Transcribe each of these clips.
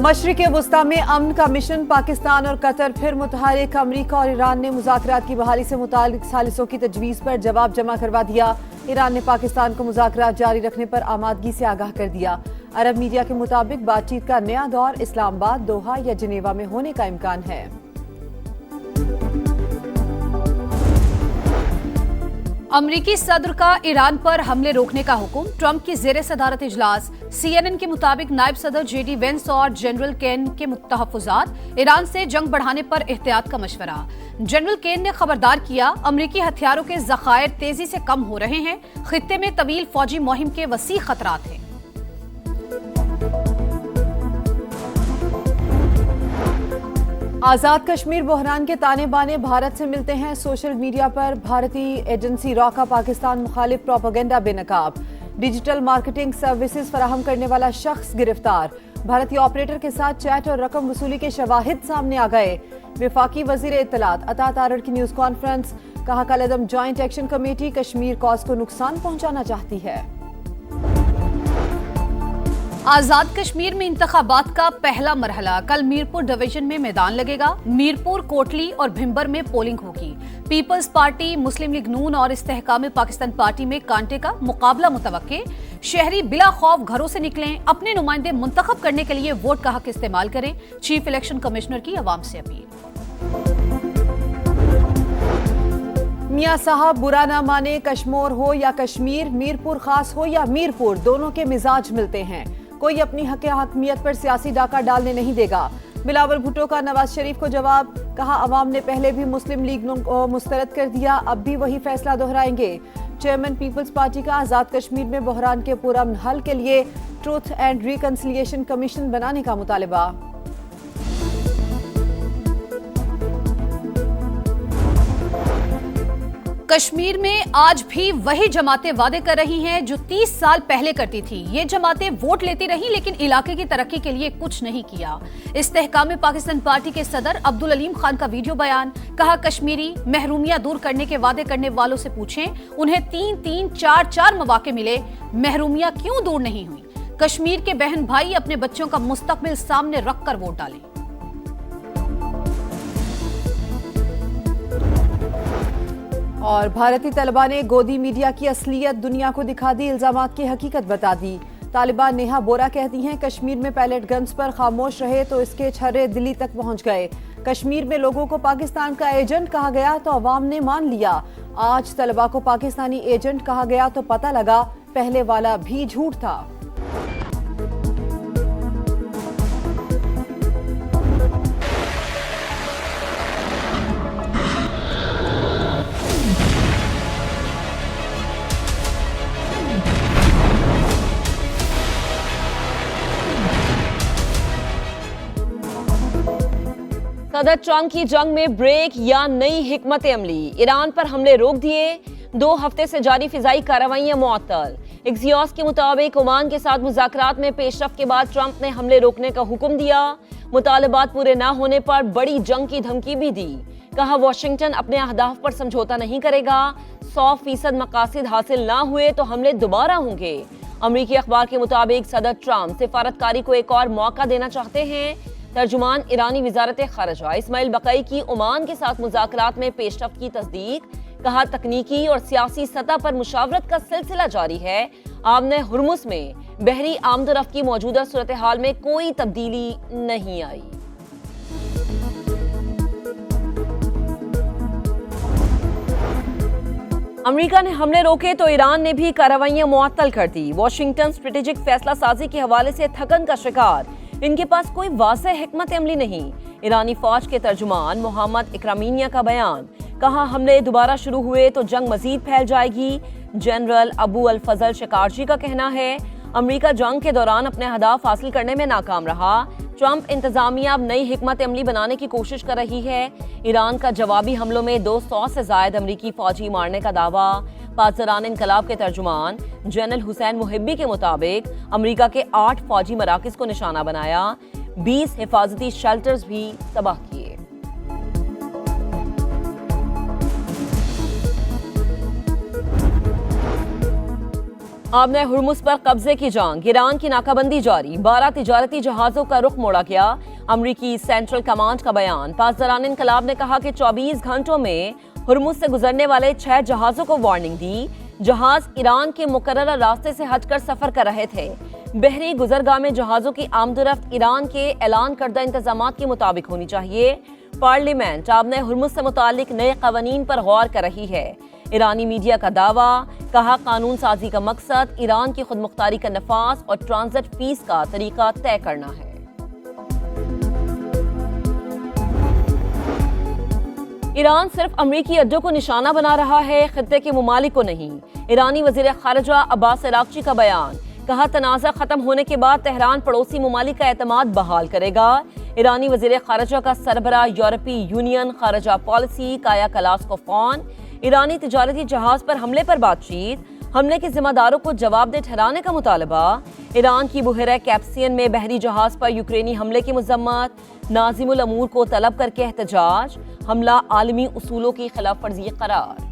मशरिक़ वस्ता में अमन का मिशन, पाकिस्तान और कतर फिर मुतहरिक। अमरीका और ईरान ने मुज़ाकरात की बहाली से मुताल्लिक सालिसों की तजवीज़ पर जवाब जमा करवा दिया। ईरान ने पाकिस्तान को मुज़ाकरात जारी रखने पर आमादगी से आगाह कर दिया। अरब मीडिया के मुताबिक बातचीत का नया दौर इस्लामाबाद, दोहा या जिनेवा में होने का इम्कान है। अमरीकी सदर का ईरान पर हमले रोकने का हुक्म, ट्रंप की जेर सदारत इजलास। CNN के मुताबिक नायब सदर JD वेंस और जनरल केन के तहफ़्फ़ुज़ात, ईरान से जंग बढ़ाने पर एहतियात का मशवरा। जनरल केन ने खबरदार किया, अमरीकी हथियारों के ज़खायर तेजी से कम हो रहे हैं, खित्ते में तवील फौजी मुहिम के वसी खतरात हैं। आज़ाद कश्मीर बहरान के ताने बाने भारत से मिलते हैं। सोशल मीडिया पर भारतीय एजेंसी रॉ का पाकिस्तान मुखालिफ प्रोपेगेंडा बेनकाब। डिजिटल मार्केटिंग सर्विसेज फराहम करने वाला शख्स गिरफ्तार। भारतीय ऑपरेटर के साथ चैट और रकम वसूली के शवाहिद सामने आ गए। वफाकी वजीर इत्तलात अता तारड़ की न्यूज़ कॉन्फ्रेंस, कहा कलअदम joint action committee Kashmir cause को नुकसान पहुंचाना चाहती है। आजाद कश्मीर में इंतखाबात का पहला मरहला, कल मीरपुर डिवीजन में मैदान लगेगा। मीरपुर, कोटली और भिंबर में पोलिंग होगी। पीपल्स पार्टी, मुस्लिम लीग नून और इस्तेहकाम पाकिस्तान पार्टी में कांटे का मुकाबला मुतवक्के। शहरी बिला खौफ घरों से निकलें, अपने नुमाइंदे मुंतखब करने के लिए वोट का हक इस्तेमाल करें। चीफ इलेक्शन कमिश्नर की अवाम से अपील। मियां साहब बुरा ना माने, कश्मोर हो या कश्मीर, मीरपुर खास हो या मीरपुर, दोनों के मिजाज मिलते हैं। कोई अपनी हक हकमियत पर सियासी डाका डालने नहीं देगा। बिलावल भुट्टो का नवाज शरीफ को जवाब, कहा अवाम ने पहले भी मुस्लिम लीग को मुस्तरद कर दिया, अब भी वही फैसला दोहराएंगे। चेयरमैन पीपल्स पार्टी का आज़ाद कश्मीर में बहरान के पुरअमन हल के लिए ट्रूथ एंड रिकंसिलिएशन कमीशन बनाने का मुतालबा। कश्मीर में आज भी वही जमातें वादे कर रही हैं जो 30 साल पहले करती थी। ये जमातें वोट लेती रही लेकिन इलाके की तरक्की के लिए कुछ नहीं किया। इस्तेहकाम पाकिस्तान पार्टी के सदर अब्दुल अलीम खान का वीडियो बयान, कहा कश्मीरी महरूमियां दूर करने के वादे करने वालों से पूछें, उन्हें 3-3, 4-4 मौके मिले, महरूमियां क्यों दूर नहीं हुई। कश्मीर के बहन भाई अपने बच्चों का मुस्तकबिल सामने रखकर वोट डालें। और भारतीय तलबा ने गोदी मीडिया की असलियत दुनिया को दिखा दी, इल्जामात की हकीकत बता दी। तालिबान नेहा बोरा कहती हैं, कश्मीर में पैलेट गन्स पर खामोश रहे तो इसके छर्रे दिल्ली तक पहुंच गए। कश्मीर में लोगों को पाकिस्तान का एजेंट कहा गया तो अवाम ने मान लिया। आज तलबा को पाकिस्तानी एजेंट कहा गया तो पता लगा पहले वाला भी झूठ था। सदर ट्रंप की जंग में ब्रेक या नई हिकमत अमली, ईरान पर हमले रोक दिए, 2 हफ्ते से जारी फिजाई कार्रवाइयां मुअत्तल। एक्सियोस के मुताबिक ओमान के साथ मुज़ाकरात में पेशरफ के बाद ट्रंप ने हमले रोकने का हुक्म दिया। मुतालबात पूरे न होने पर बड़ी जंग की धमकी भी दी। कहा वाशिंगटन अपने अहदाफ पर समझौता नहीं करेगा, 100% मकासद हासिल ना हुए तो हमले दोबारा होंगे। अमरीकी अखबार के मुताबिक सदर ट्रंप सिफारतकारी को एक और मौका देना चाहते हैं। तर्जुमान ईरानी वजारत खारजा इस्माइल बकई की ओमान के साथ मुज़ाकरात में पेशरफ की तस्दीक, कहा तकनीकी और सियासी सतह पर मुशावरत का सिलसिला जारी है। आमने हुर्मुस में बहरी आमदोरफ्त की मौजूदा सूरत हाल में कोई तब्दीली नहीं आई। अमेरिका ने हमले रोके तो ईरान ने भी कार्रवाइयां मुअत्तल कर दी। वाशिंगटन स्ट्रेटेजिक फैसला साजी के हवाले से थकन का शिकार, इनके पास कोई वाज़ेह हिकमत अमली नहीं। ईरानी फौज के तर्जुमान मोहम्मद इकरामीनिया का बयान, कहा हमले दोबारा शुरू हुए तो जंग मजीद फैल जाएगी। जनरल अबू अल फजल शिकारजी का कहना है, अमेरिका जंग के दौरान अपने अहदाफ हासिल करने में नाकाम रहा। ट्रंप इंतजामिया अब नई हिकमत अमली बनाने की कोशिश कर रही है। ईरान का जवाबी हमलों में 200 से जायद अमरीकी फौजी मारने का दावा। पासरान इनकलाब के तर्जुमान जनरल हुसैन मुहिब्बी के मुताबिक अमेरिका के 8 फौजी मराकज को निशाना बनाया, 20 हिफाजती शेल्टर्स भी तबाह किए। आबने हुर्मुज़ पर कब्जे की जंग, ईरान की नाकाबंदी जारी, 12 तिजारती जहाजों का रुख मोड़ा गया। अमरीकी सेंट्रल कमांड का बयान, पासदारान इनकलाब ने कहा कि 24 घंटों में हुर्मुज़ से गुजरने वाले 6 जहाजों को वार्निंग दी। जहाज ईरान के मुकर्ररा रास्ते से हटकर सफर कर रहे थे। बहरी गुजरगाह में जहाजों की आमदोरफ्त ईरान के ऐलान करदा इंतजामात के मुताबिक होनी चाहिए। पार्लियामेंट आबने हुर्मुज़ से मुतालिक नए कवानीन पर गौर कर रही है। ईरानी मीडिया का दावा, कहा कानून साजी का मकसद ईरान की खुद मुख्तारी का नफाज और ट्रांजिट फीस का तरीका तय करना है। ईरान सिर्फ अमरीकी अड्डों को निशाना बना रहा है, खित्ते के मुमालिक को नहीं। ईरानी वजीर खारजा अब्बास अरागची का बयान, कहा तनाज़ा खत्म होने के बाद तेहरान पड़ोसी मुमालिक का एतमाद बहाल करेगा। ईरानी वजीर खारजा का सरबराह यूरोपीय यूनियन खारजा पॉलिसी काया कलास्कोफोन, ईरानी तिजारती जहाज पर हमले पर बातचीत, हमले के जिम्मेदारों को जवाबदेह ठहराने का मुतालबा। ईरान की बुहरा कैप्सियन में बहरी जहाज पर यूक्रेनी हमले की मजम्मत, नाजिमुल अमूर को तलब करके एहतजाज, हमला आलमी उसूलों की खिलाफ वर्जी करार।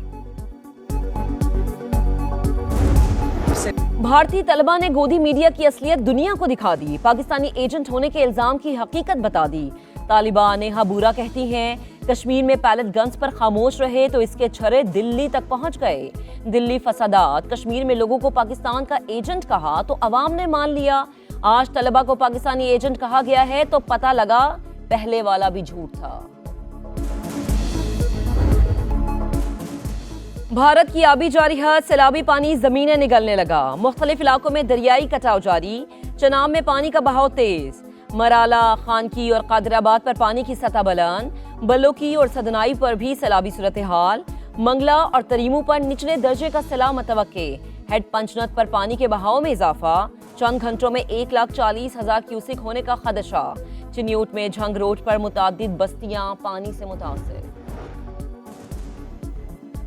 भारतीय तलबा ने गोदी मीडिया की असलियत दुनिया को दिखा दी, पाकिस्तानी एजेंट होने के इल्जाम की हकीकत बता दी। तालिबान नेहा बूरा कहती हैं, कश्मीर में पैलेट गन्स पर खामोश रहे तो इसके छर्रे दिल्ली तक पहुंच गए। दिल्ली फसादात, कश्मीर में लोगों को पाकिस्तान का एजेंट कहा तो अवाम ने मान लिया। आज तलबा को पाकिस्तानी एजेंट कहा गया है तो पता लगा पहले वाला भी झूठ था। भारत की आबी जारी हद, सैलाबी पानी जमीनें निगलने लगा। मुख्तलिफ इलाकों में दरियाई कटाव जारी, चनाब में पानी का बहाव तेज। मराला, खानकी और कादराबाद पर पानी की सतह बुलंद, बलोकी और सदनाई पर भी सैलाबी सूरत हाल। मंगला और तरीमू पर निचले दर्जे का सैलाब मुतवक्के। हेड पंचनद पर पानी के बहाव में इजाफा, चंद घंटों में 1,40,000 क्यूसिक होने का खदशा। चिन्यूट में झंग रोड पर मुतादिद बस्तियां पानी से मुतासिर।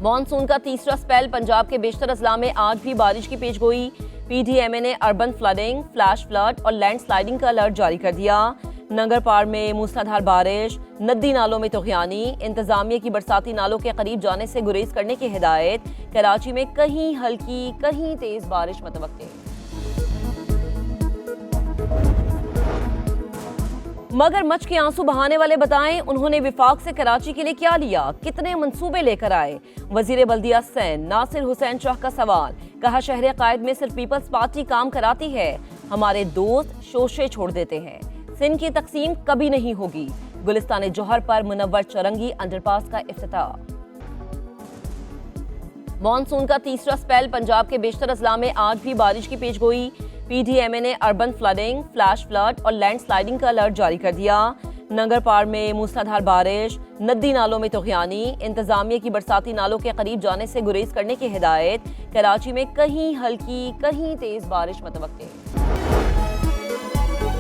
मॉनसून का तीसरा स्पेल, पंजाब के बेशतर अजला में आज भी बारिश की पेशगोई। पीडीएमए ने अर्बन फ्लडिंग, फ्लैश फ्लड और लैंड स्लाइडिंग का अलर्ट जारी कर दिया। नंगरपार में मूसलाधार बारिश, नदी नालों में तुग़यानी, इंतजामिया की बरसाती नालों के करीब जाने से गुरेज करने की हिदायत। कराची में कहीं हल्की कहीं तेज बारिश मुतवक्के। मगरमच्छ के आंसू बहाने वाले बताएं, उन्होंने विफाक से कराची के लिए क्या लिया, कितने मंसूबे लेकर आए। वजीर बल्दिया सैन नासिर हुसैन शाह का सवाल, कहा शहर कायद में सिर्फ पीपल्स पार्टी काम कराती है, हमारे दोस्त शोशे छोड़ देते हैं। सिंध की तकसीम कभी नहीं होगी। गुलिस्तान जौहर पर मुनव्वर चौरंगी अंडरपास का इफ्तिताह। मॉनसून का तीसरा स्पेल, पंजाब के बेशतर अजला में आज भी बारिश की पेशगोई। पीडीएमए ने अर्बन फ्लडिंग, फ्लैश फ्लड और लैंड स्लाइडिंग का अलर्ट जारी कर दिया। नंगरपार में मूसलाधार बारिश, नदी नालों में तुग़यानी, इंतजामिया की बरसाती नालों के करीब जाने से गुरेज करने की हिदायत। कराची में कहीं हल्की कहीं तेज बारिश मुतवक्के।